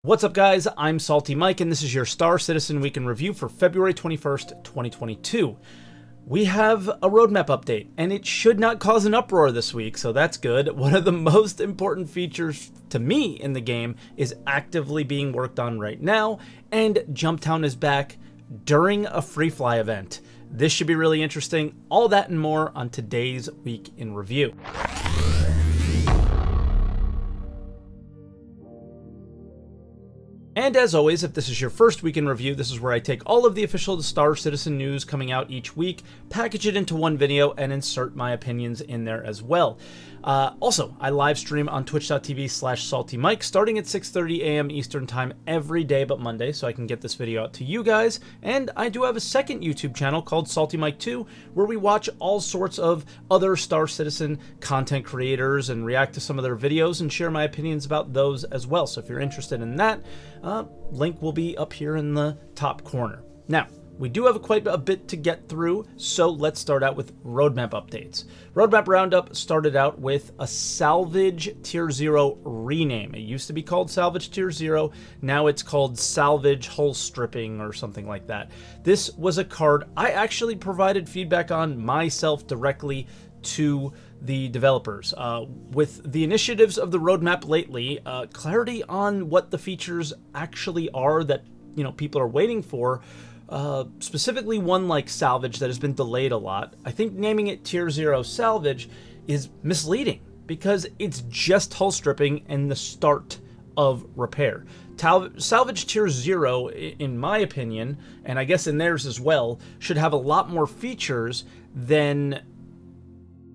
What's up, guys? I'm SaltEMike, and this is your Star Citizen Week in Review for February 21st, 2022. We have a roadmap update, and it should not cause an uproar this week, so that's good. One of the most important features to me in the game is actively being worked on right now, and Jumptown is back during a free fly event. This should be really interesting. All that and more on today's Week in Review. And as always, if this is your first week in review, this is where I take all of the official Star Citizen news coming out each week, package it into one video, and insert my opinions in there as well. Also, I live stream on twitch.tv/SaltEMike starting at 6:30 a.m. Eastern Time every day but Monday, so I can get this video out to you guys. And I do have a second YouTube channel called SaltEMike 2, where we watch all sorts of other Star Citizen content creators and react to some of their videos and share my opinions about those as well. So if you're interested in that, link will be up here in the top corner. Now, we do have quite a bit to get through, so let's start out with roadmap updates. Roadmap Roundup started out with a Salvage Tier 0 rename. It used to be called Salvage Tier 0, now it's called Salvage Hull Stripping or something like that. This was a card I actually provided feedback on myself directly to the developers. With the initiatives of the roadmap lately, clarity on what the features actually are that people are waiting for, specifically one like Salvage that has been delayed a lot. I think naming it Tier 0 Salvage is misleading because it's just hull stripping and the start of repair. Salvage Tier 0, in my opinion, and I guess in theirs as well, should have a lot more features than,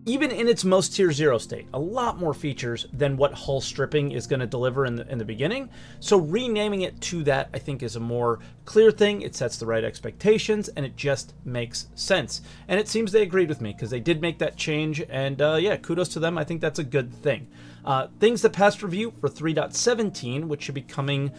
even in its most Tier 0 state, a lot more features than what hull stripping is going to deliver in the beginning. So renaming it to that, I think, is a more clear thing. It sets the right expectations, and it just makes sense. And it seems they agreed with me, because they did make that change, and yeah, kudos to them. I think that's a good thing. Things that passed review for 3.17, which should be coming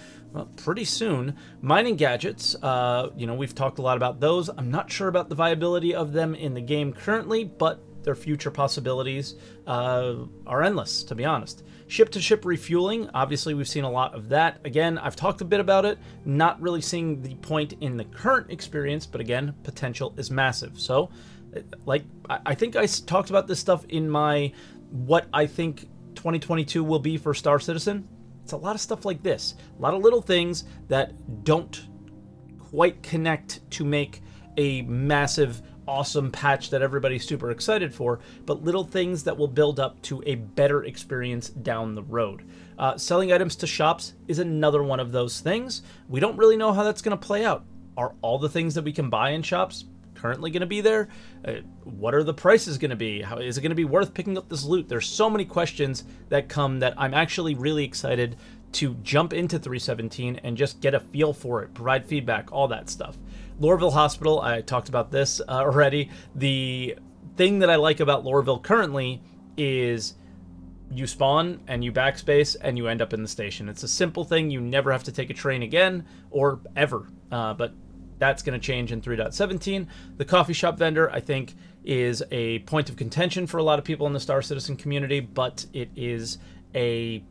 pretty soon. Mining gadgets, we've talked a lot about those. I'm not sure about the viability of them in the game currently, but their future possibilities are endless, to be honest. Ship-to-ship refueling, obviously we've seen a lot of that. Again, I've talked a bit about it, not really seeing the point in the current experience, but again, potential is massive. So, like, I think I talked about this stuff in my what I think 2022 will be for Star Citizen. It's a lot of stuff like this. A lot of little things that don't quite connect to make a massive awesome patch that everybody's super excited for, but little things that will build up to a better experience down the road. Selling items to shops is another one of those things. We don't really know how that's going to play out. Are all the things that we can buy in shops currently going to be there? What are the prices going to be? How is it going to be worth picking up this loot? There's so many questions that come that I'm actually really excited to jump into 3.17 and just get a feel for it, provide feedback, all that stuff. Lorville Hospital, I talked about this already. The thing that I like about Lorville currently is you spawn and you backspace and you end up in the station. It's a simple thing. You never have to take a train again or ever, but that's going to change in 3.17. The coffee shop vendor, I think, is a point of contention for a lot of people in the Star Citizen community, but it is a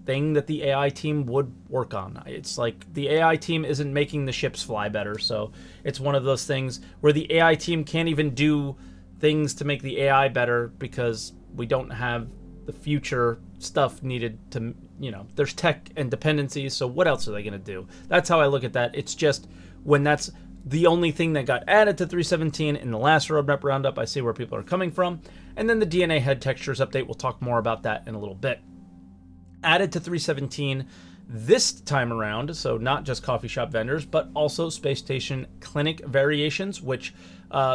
thing that the AI team would work on. It's like the AI team isn't making the ships fly better, so it's one of those things where the AI team can't even do things to make the AI better because we don't have the future stuff needed to, there's tech and dependencies, so what else are they going to do? That's how I look at that. It's just when that's the only thing that got added to 3.17 in the last roadmap roundup, I see where people are coming from. And then the DNA head textures update, we'll talk more about that in a little bit. Added to 3.17 this time around, so not just coffee shop vendors, but also space station clinic variations, which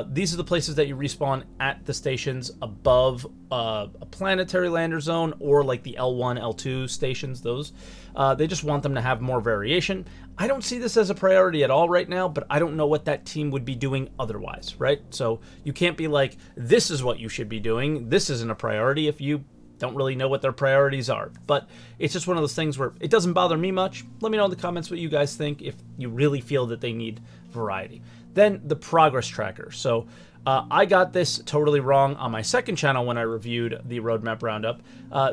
these are the places that you respawn at the stations above a planetary lander zone or like the L1, L2 stations, those. They just want them to have more variation. I don't see this as a priority at all right now, but I don't know what that team would be doing otherwise, right? So you can't be like, this is what you should be doing. This isn't a priority if you don't really know what their priorities are. But it's just one of those things where it doesn't bother me much. Let me know in the comments what you guys think if you really feel that they need variety. Then the progress tracker. So I got this totally wrong on my second channel when I reviewed the roadmap roundup.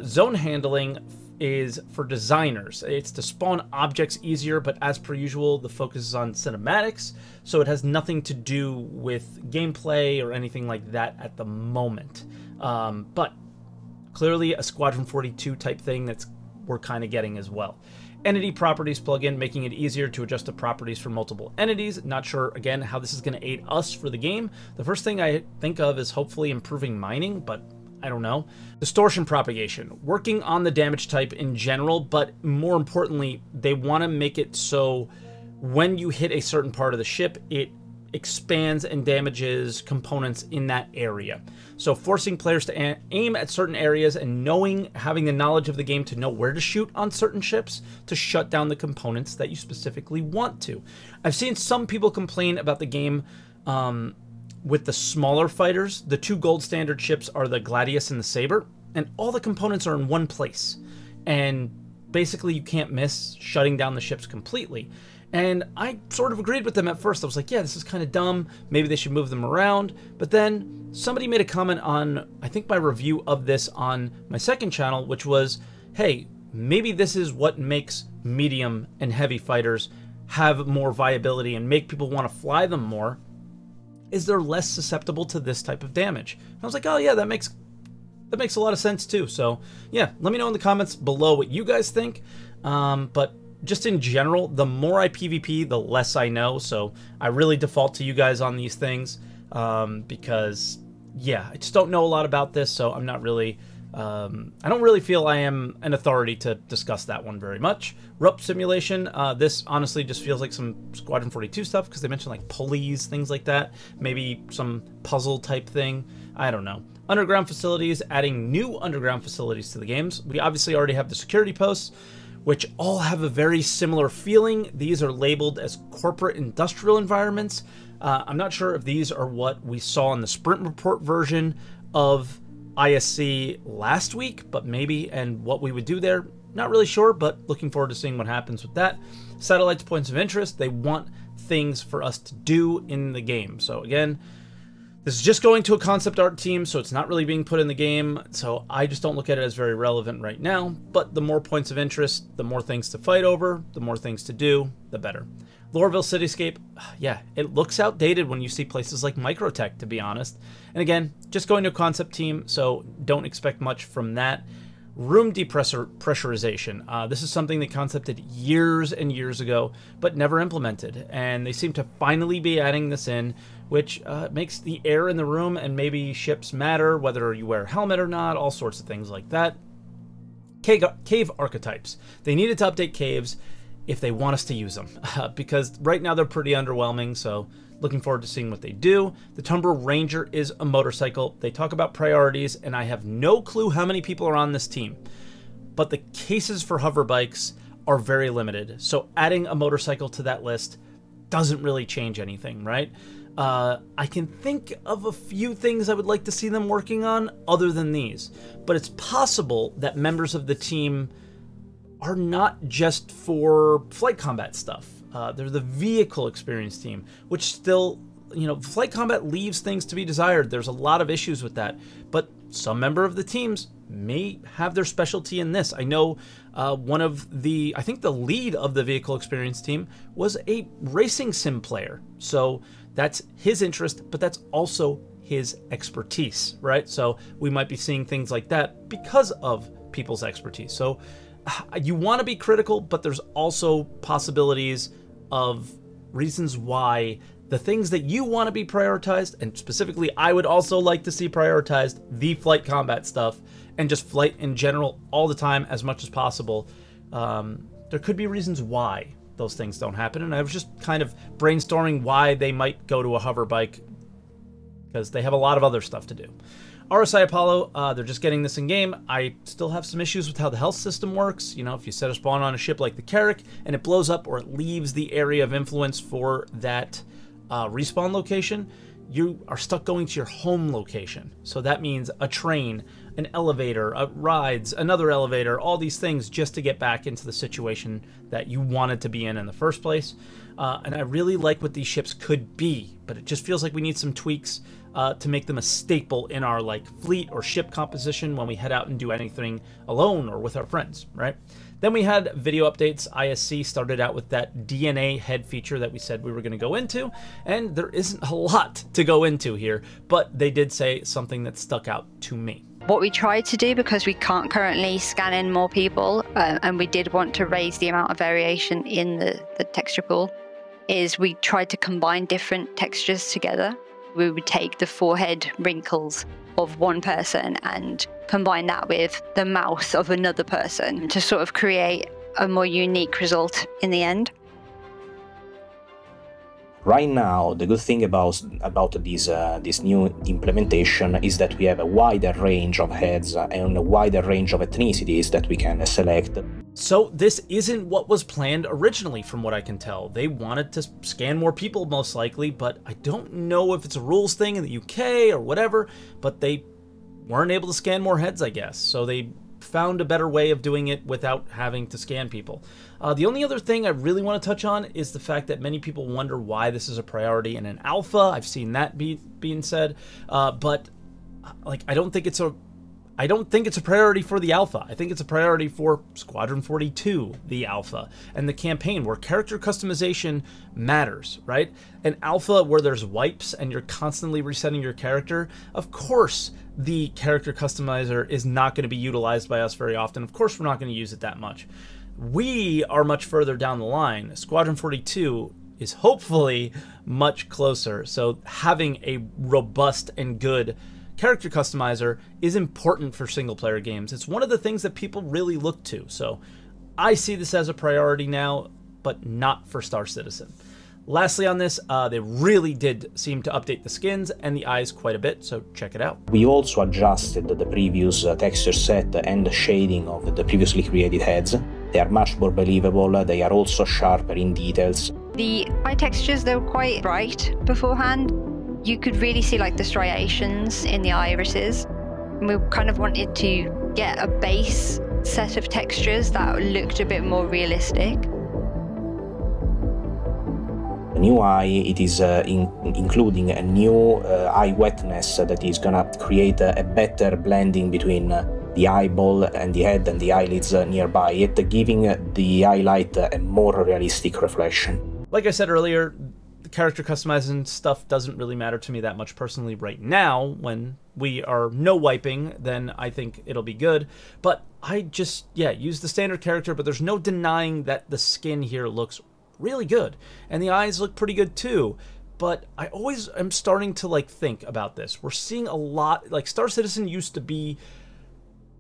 Zone handling is for designers. It's to spawn objects easier, but as per usual, the focus is on cinematics, so it has nothing to do with gameplay or anything like that at the moment. But clearly a Squadron 42 type thing that's we're kind of getting as well. Entity properties plugin, making it easier to adjust the properties for multiple entities. Not sure, again, how this is going to aid us for the game. The first thing I think of is hopefully improving mining, but I don't know. Distortion propagation, working on the damage type in general, but more importantly, they want to make it so when you hit a certain part of the ship, it expands and damages components in that area. So forcing players to aim at certain areas and having the knowledge of the game to know where to shoot on certain ships to shut down the components that you specifically want to. I've seen some people complain about the game with the smaller fighters. The two gold standard ships are the Gladius and the Saber, and all the components are in one place. And basically you can't miss shutting down the ships completely. And I sort of agreed with them at first. I was like, yeah, this is kind of dumb. Maybe they should move them around. But then somebody made a comment on, I think, my review of this on my second channel, which was, hey, maybe this is what makes medium and heavy fighters have more viability and make people want to fly them more, is they're less susceptible to this type of damage. And I was like, oh yeah, that makes a lot of sense too. So yeah, let me know in the comments below what you guys think. But just in general, the more I PvP, the less I know. So I really default to you guys on these things because, yeah, I just don't know a lot about this. So I'm not really, I don't really feel I am an authority to discuss that one very much. Rope simulation, this honestly just feels like some Squadron 42 stuff because they mentioned like pulleys, things like that. Maybe some puzzle type thing. I don't know. Underground facilities, adding new underground facilities to the games. We obviously already have the security posts, which all have a very similar feeling. These are labeled as corporate industrial environments. I'm not sure if these are what we saw in the sprint report version of ISC last week, but maybe, and what we would do there, not really sure, but looking forward to seeing what happens with that. Satellites, points of interest, they want things for us to do in the game. So again, this is just going to a concept art team, so it's not really being put in the game, so I just don't look at it as very relevant right now. But the more points of interest, the more things to fight over, the more things to do, the better. Loreville Cityscape, yeah, it looks outdated when you see places like Microtech, to be honest. And again, just going to a concept team, so don't expect much from that. Room depressurization. This is something they concepted years and years ago, but never implemented. And they seem to finally be adding this in, which makes the air in the room and maybe ships matter, whether you wear a helmet or not, all sorts of things like that. Cave archetypes. They needed to update caves if they want us to use them, because right now they're pretty underwhelming, so looking forward to seeing what they do. The Tumblr Ranger is a motorcycle. They talk about priorities, and I have no clue how many people are on this team. But the cases for hover bikes are very limited, so adding a motorcycle to that list doesn't really change anything, right? I can think of a few things I would like to see them working on other than these, but it's possible that members of the team are not just for flight combat stuff. They're the vehicle experience team, which still, you know, flight combat leaves things to be desired. There's a lot of issues with that, but some member of the teams may have their specialty in this. I know one of the, I think the lead of the vehicle experience team was a racing sim player. So that's his interest, but that's also his expertise, right? So we might be seeing things like that because of people's expertise. So you want to be critical, but there's also possibilities of reasons why the things that you want to be prioritized, and specifically I would also like to see prioritized the flight combat stuff and just flight in general all the time as much as possible. There could be reasons why those things don't happen, and I was just kind of brainstorming why they might go to a hover bike, because they have a lot of other stuff to do. RSI Apollo, they're just getting this in game. I still have some issues with how the health system works. You know, if you set a spawn on a ship like the Carrack and it blows up or it leaves the area of influence for that respawn location, you are stuck going to your home location. So that means a train, an elevator, rides, another elevator, all these things just to get back into the situation that you wanted to be in the first place. And I really like what these ships could be, but it just feels like we need some tweaks to make them a staple in our like fleet or ship composition when we head out and do anything alone or with our friends, right? Then we had video updates. ISC started out with that DNA head feature that we said we were going to go into, and there isn't a lot to go into here, but they did say something that stuck out to me. What we tried to do, because we can't currently scan in more people, and we did want to raise the amount of variation in the texture pool, is we tried to combine different textures together. We would take the forehead wrinkles of one person and combine that with the mouth of another person to sort of create a more unique result in the end. Right now, the good thing about this new implementation is that we have a wider range of heads and a wider range of ethnicities that we can select. So this isn't what was planned originally, from what I can tell. They wanted to scan more people, most likely, but I don't know if it's a rules thing in the UK or whatever, but they weren't able to scan more heads, I guess. So they found a better way of doing it without having to scan people. The only other thing I really want to touch on is the fact that many people wonder why this is a priority in an alpha. I've seen that being said, but like I don't think it's a priority for the alpha. I think it's a priority for Squadron 42, the alpha, and the campaign where character customization matters, right? An alpha where there's wipes and you're constantly resetting your character, of course the character customizer is not going to be utilized by us very often. Of course we're not going to use it that much. We are much further down the line. Squadron 42 is hopefully much closer, so having a robust and good character customizer is important for single player games. It's one of the things that people really look to, so I see this as a priority now, but not for Star Citizen. Lastly on this, they really did seem to update the skins and the eyes quite a bit, so check it out. We also adjusted the previous texture set and the shading of the previously created heads. They are much more believable, they are also sharper in details. The eye textures, they were quite bright beforehand. You could really see like the striations in the irises. And we kind of wanted to get a base set of textures that looked a bit more realistic. The new eye, it is including a new eye wetness that is gonna create a better blending between the eyeball and the head and the eyelids nearby it, giving the highlight a more realistic reflection. Like I said earlier, the character customizing stuff doesn't really matter to me that much personally right now. When we are no wiping, then I think it'll be good. But I just, yeah, use the standard character, but there's no denying that the skin here looks really good. And the eyes look pretty good too. But I always am starting to like think about this. We're seeing a lot, like Star Citizen used to be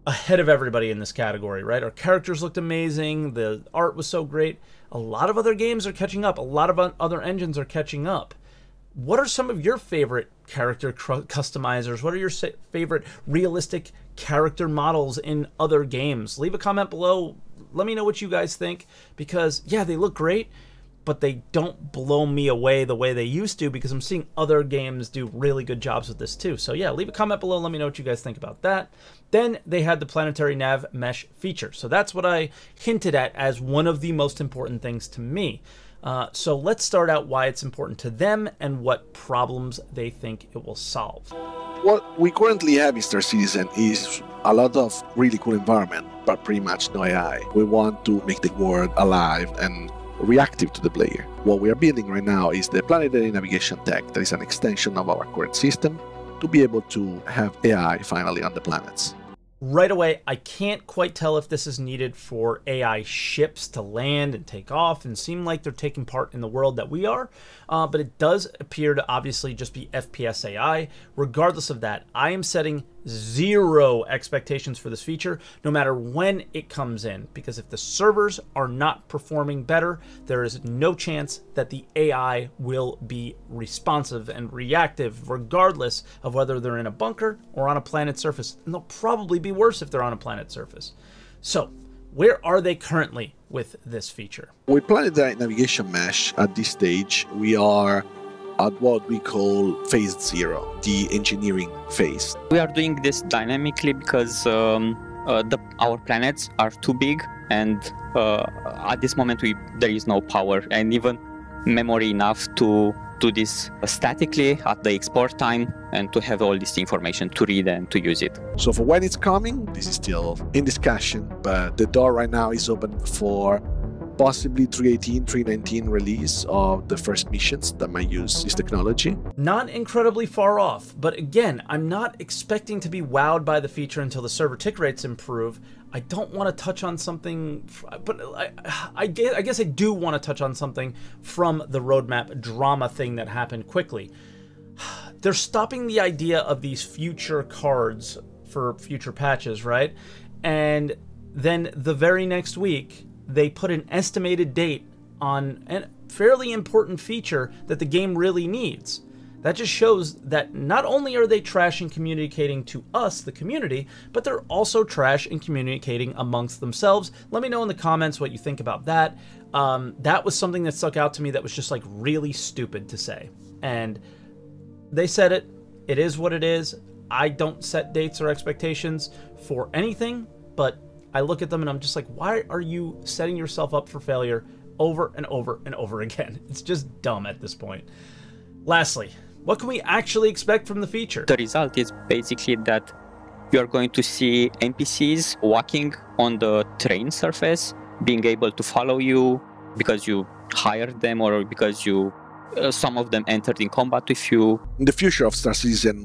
ahead of everybody in this category, right? Our characters looked amazing, the art was so great. A lot of other games are catching up, a lot of other engines are catching up. What are some of your favorite character customizers? What are your favorite realistic character models in other games? Leave a comment below, let me know what you guys think, because yeah, they look great, but they don't blow me away the way they used to, because I'm seeing other games do really good jobs with this too. So yeah, leave a comment below, let me know what you guys think about that. Then they had the Planetary Nav Mesh feature. So that's what I hinted at as one of the most important things to me. So let's start out why it's important to them and what problems they think it will solve. What we currently have in Star Citizen is a lot of really cool environment, but pretty much no AI. We want to make the world alive and reactive to the player. What we are building right now is the Planetary Navigation tech that is an extension of our current system to be able to have AI finally on the planets. Right away, I can't quite tell if this is needed for AI ships to land and take off and seem like they're taking part in the world that we are, but it does appear to obviously just be FPS AI. Regardless of that, I am setting 0 expectations for this feature, no matter when it comes in, because if the servers are not performing better, there is no chance that the AI will be responsive and reactive, regardless of whether they're in a bunker or on a planet surface. And they'll probably be worse if they're on a planet surface. So, where are they currently with this feature? With Planetary Navigation Mesh, at this stage, we are at what we call phase 0, the engineering phase. We are doing this dynamically because our planets are too big, and at this moment there is no power and even memory enough to do this statically at the export time and to have all this information to read and to use it. So for when it's coming, this is still in discussion, but the door right now is open for possibly 3.18, 3.19 release of the first missions that might use this technology. Not incredibly far off, but again, I'm not expecting to be wowed by the feature until the server tick rates improve. I don't want to touch on something, but I guess I do want to touch on something from the roadmap drama thing that happened quickly. They're stopping the idea of these future cards for future patches, right? And then the very next week, they put an estimated date on a fairly important feature that the game really needs. That just shows that not only are they trash in communicating to us, the community, but they're also trash in communicating amongst themselves. Let me know in the comments what you think about that. That was something that stuck out to me that was just like really stupid to say. And they said it. It is what it is. I don't set dates or expectations for anything, but I look at them and I'm just like, why are you setting yourself up for failure over and over and over again? It's just dumb at this point. Lastly, what can we actually expect from the feature? The result is basically that you are going to see NPCs walking on the terrain surface, being able to follow you because you hired them or because you some of them entered in combat with you. In the future of Star Citizen,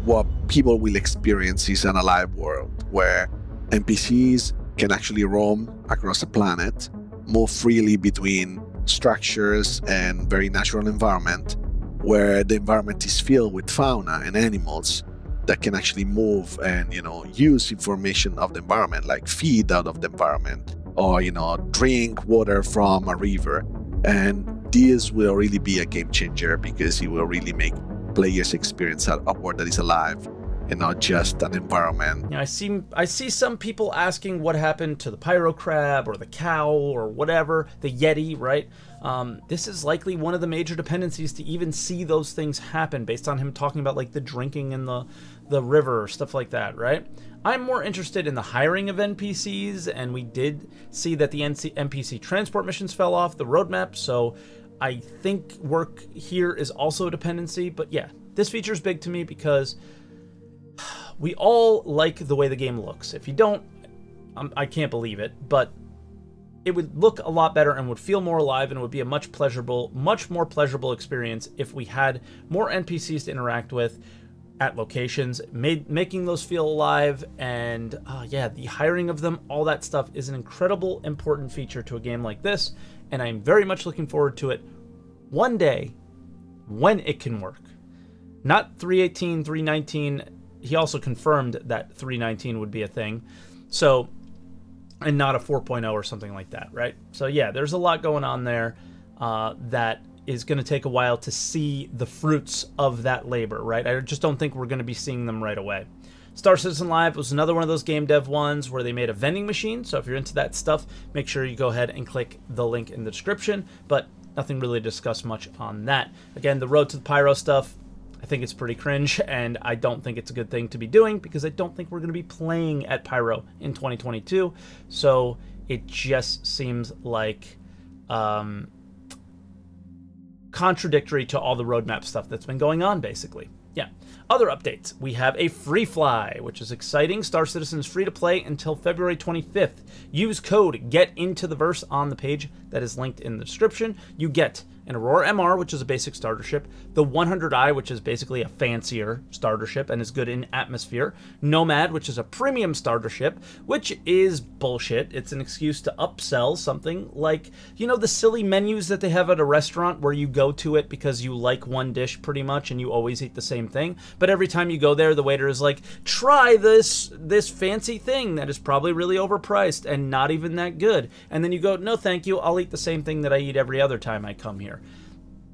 what people will experience is an alive world where NPCs can actually roam across the planet, move freely between structures and very natural environment, where the environment is filled with fauna and animals that can actually move and, use information of the environment, like feed out of the environment or, drink water from a river. And this will really be a game changer because it will really make players experience a world that is alive and not just an environment. I see some people asking what happened to the pyro crab or the cow or whatever, the yeti, right? This is likely one of the major dependencies to even see those things happen based on him talking about like the drinking in the river or stuff like that, right? I'm more interested in the hiring of NPCs, and we did see that the NPC transport missions fell off the roadmap, so I think work here is also a dependency. But yeah, this feature is big to me because we all like the way the game looks. If you don't, I can't believe it, but it would look a lot better and would feel more alive, and it would be a much more pleasurable experience if we had more NPCs to interact with at locations, making those feel alive. And yeah, the hiring of them, all that stuff is an incredible important feature to a game like this, and I'm very much looking forward to it one day when it can work. Not 3.18, 3.19. He also confirmed that 3.19 would be a thing, so, and not a 4.0 or something like that, right? So yeah, there's a lot going on there that is going to take a while to see the fruits of that labor, right? I just don't think we're going to be seeing them right away. Star Citizen Live was another one of those game dev ones where they made a vending machine, so if you're into that stuff, make sure you go ahead and click the link in the description, but nothing really to discuss much on that. Again, the Road to the Pyro stuff, I think it's pretty cringe, and I don't think it's a good thing to be doing because I don't think we're going to be playing at Pyro in 2022, so it just seems like contradictory to all the roadmap stuff that's been going on, basically. Yeah. Other updates. We have a free fly, which is exciting. Star Citizen is free to play until February 25th. Use code GETINTOTHEVERSE on the page that is linked in the description. You get an Aurora MR, which is a basic starter ship, the 100i, which is basically a fancier starter ship and is good in atmosphere, Nomad, which is a premium starter ship, which is bullshit. It's an excuse to upsell something like, the silly menus that they have at a restaurant where you go to it because you like one dish pretty much and you always eat the same thing, but every time you go there, the waiter is like, try this fancy thing that is probably really overpriced and not even that good, and then you go, no thank you, I'll eat the same thing that I eat every other time I come here.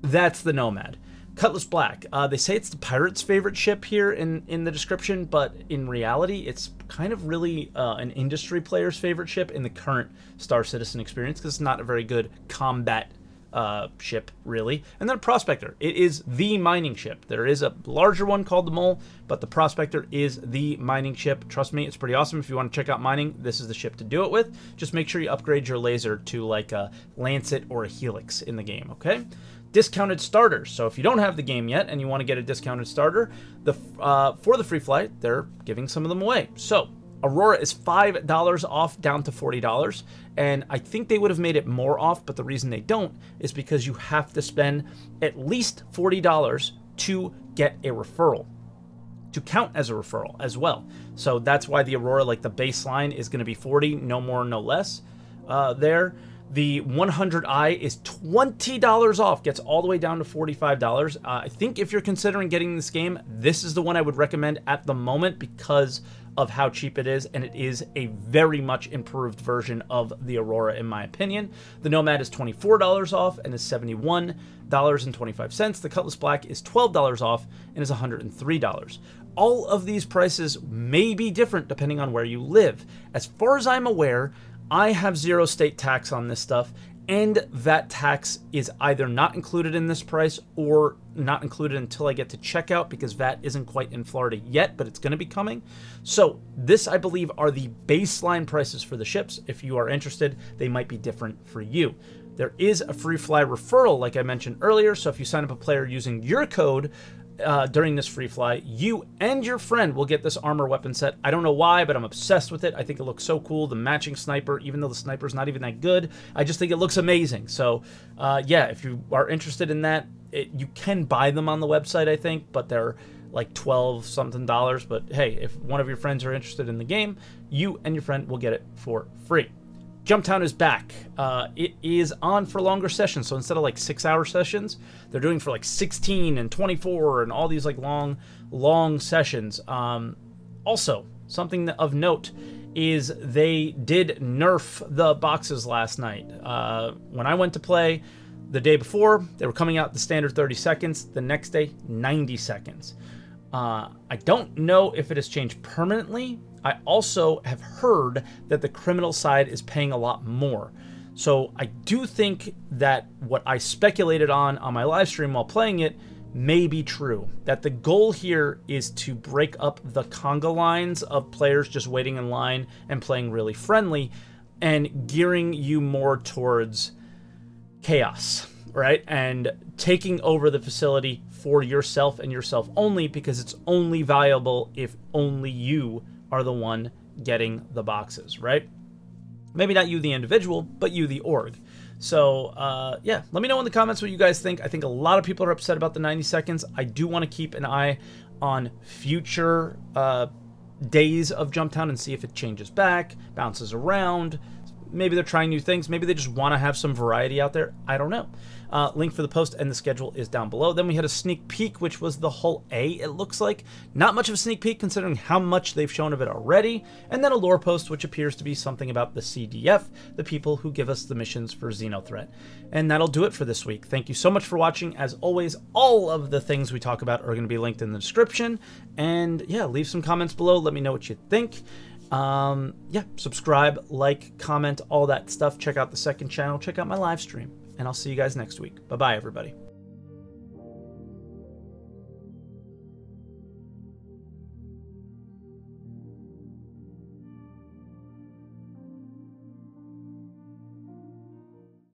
That's the Nomad. Cutlass Black. They say it's the pirate's favorite ship here in the description, but in reality, it's kind of really an industry player's favorite ship in the current Star Citizen experience because it's not a very good combat ship, really. And then Prospector. It is the mining ship. There is a larger one called the Mole, but the Prospector is the mining ship. Trust me, it's pretty awesome. If you want to check out mining, this is the ship to do it with. Just make sure you upgrade your laser to like a Lancet or a Helix in the game, okay? Discounted starters. So if you don't have the game yet and you want to get a discounted starter, for the free flight, they're giving some of them away. So Aurora is $5 off down to $40, and I think they would have made it more off, but the reason they don't is because you have to spend at least $40 to get a referral, to count as a referral as well. So that's why the Aurora, like the baseline, is going to be $40, no more, no less there. The 100i is $20 off, gets all the way down to $45. I think if you're considering getting this game, this is the one I would recommend at the moment because of how cheap it is, and it is a very much improved version of the Aurora in my opinion. The Nomad is $24 off and is $71.25. The Cutlass Black is $12 off and is $103. All of these prices may be different depending on where you live. As far as I'm aware, I have 0 state tax on this stuff, and VAT tax is either not included in this price or not included until I get to checkout because VAT isn't quite in Florida yet, but it's going to be coming. So this, I believe, are the baseline prices for the ships. If you are interested, they might be different for you. There is a free fly referral, like I mentioned earlier, so if you sign up a player using your code during this free fly, you and your friend will get this armor weapon set. I don't know why, but I'm obsessed with it. I think it looks so cool. The matching sniper, even though the sniper's not even that good, I just think it looks amazing. So yeah, if you are interested in that, you can buy them on the website, I think, but they're like $12 something. But hey, if one of your friends are interested in the game, you and your friend will get it for free. Jumptown is back. It is on for longer sessions, so instead of like 6-hour sessions, they're doing for like 16 and 24 and all these like long sessions. Also, something of note is they did nerf the boxes last night. When I went to play the day before, they were coming out the standard 30 seconds. The next day, 90 seconds. I don't know if it has changed permanently. I also have heard that the criminal side is paying a lot more. So I do think that what I speculated on my live stream while playing it may be true. That the goal here is to break up the conga lines of players just waiting in line and playing really friendly and gearing you more towards chaos, right? And taking over the facility for yourself and yourself only, because it's only viable if only you are the one getting the boxes, right? Maybe not you the individual, but you the org. So yeah, let me know in the comments what you guys think. I think a lot of people are upset about the 90 seconds. I do want to keep an eye on future days of Jumptown and see if it changes back, bounces around. Maybe they're trying new things. Maybe they just want to have some variety out there. I don't know. Link for the post and the schedule is down below. Then we had a sneak peek, which was the Hull A, it looks like. Not much of a sneak peek considering how much they've shown of it already. And then a lore post, which appears to be something about the CDF, the people who give us the missions for Xenothreat. And that'll do it for this week. Thank you so much for watching. As always, all of the things we talk about are going to be linked in the description. And yeah, leave some comments below. Let me know what you think. Yeah, subscribe, like, comment, all that stuff. Check out the second channel, check out my live stream, and I'll see you guys next week. Bye-bye, everybody.